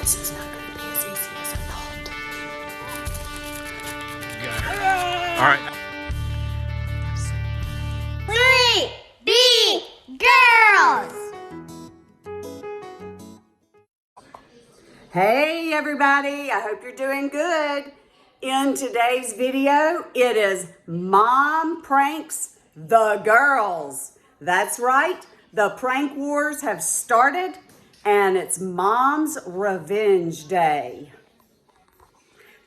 This is not going to be as easy as I thought. Got her. All right. 3B girls. Hey everybody, I hope you're doing good. In today's video, it is Mom Pranks the Girls. That's right, the prank wars have started and it's Mom's Revenge Day.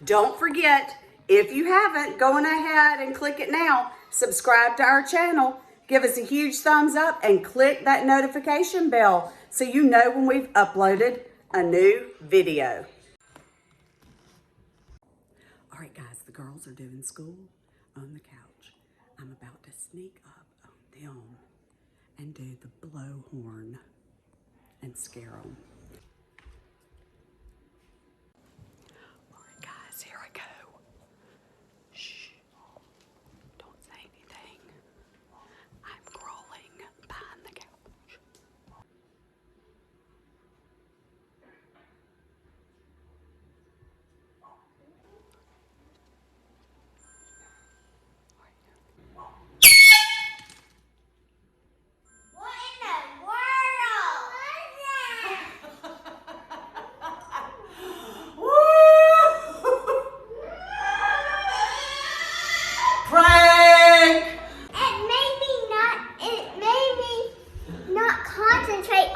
Don't forget, if you haven't, go on ahead and click it now. Subscribe to our channel, give us a huge thumbs up and click that notification bell so you know when we've uploaded a new video. All right, guys, the girls are doing school on the couch. I'm about to sneak up on them and do the blow horn and scare them. All right, guys, here I go. Shh, don't say anything. I'm crawling behind the couch.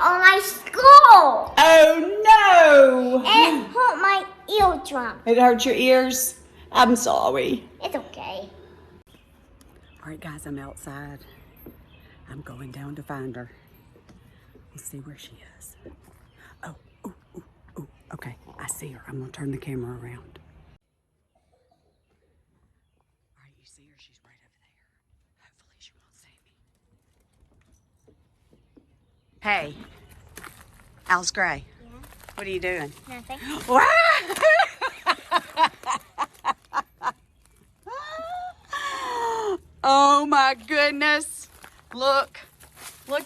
On my skull. Oh no! It hurt my eardrum. It hurt your ears? I'm sorry. It's okay. All right, guys, I'm outside. I'm going down to find her. Let's see where she is. Oh, okay, I see her. I'm gonna turn the camera around. All right, you see her? She's right over there. Hopefully she won't see me. Hey, Alice Gray. Yeah? What are you doing? Nothing. Oh my goodness. Look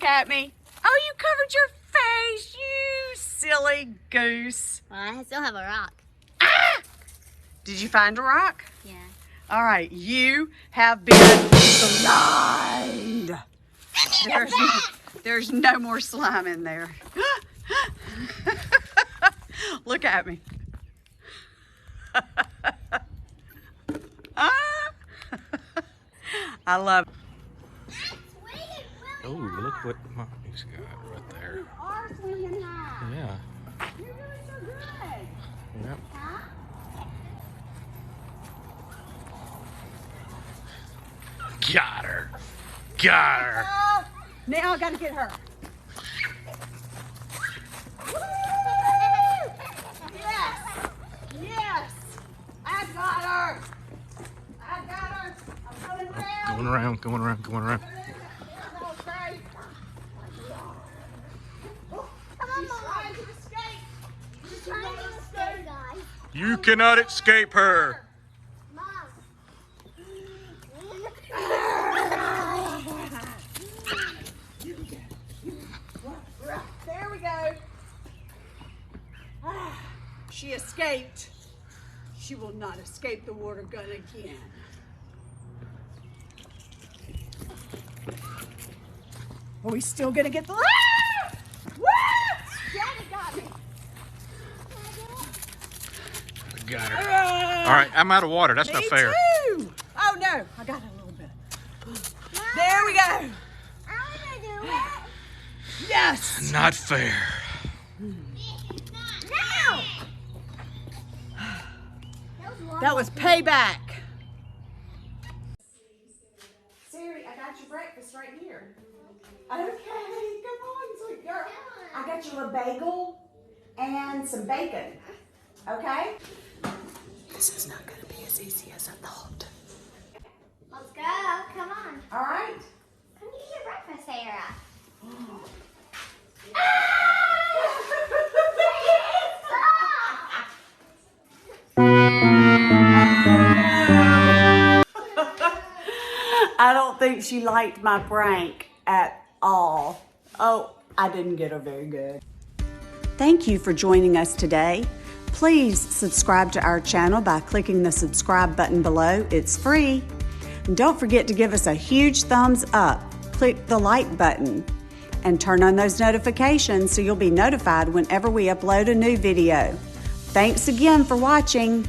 at me. Oh, you covered your face, you silly goose. Well, I still have a rock. Ah! Did you find a rock? Yeah. All right, you have been slimed. There's no more slime in there. Look at me. I love it. Oh, look what Mommy's got right there. You are swinging high. Yeah. You're doing so good. Yep. Huh? Got her. Got her. Oh, now I gotta get her. Woo! Yes! Yes! I got her! I got her! I'm coming around! Going around, going around, going around. You cannot escape her. There we go. She escaped. She will not escape the water gun again. Are we still gonna get the... Ah! Woo! Daddy got me. Got her. All right, I'm out of water. That's not fair. Too. Oh no, I got it a little bit. There we go. I want to do it. Yes. Not fair. No. That was payback. Siri, I got your breakfast right here. Okay, come on, sweet girl. I got you a bagel and some bacon. Okay? This is not going to be as easy as I thought. Let's go. Come on. All right. Come get your breakfast, Sarah. I don't think she liked my prank at all. Oh, I didn't get her very good. Thank you for joining us today. Please subscribe to our channel by clicking the subscribe button below. It's free. And don't forget to give us a huge thumbs up. Click the like button and turn on those notifications so you'll be notified whenever we upload a new video. Thanks again for watching.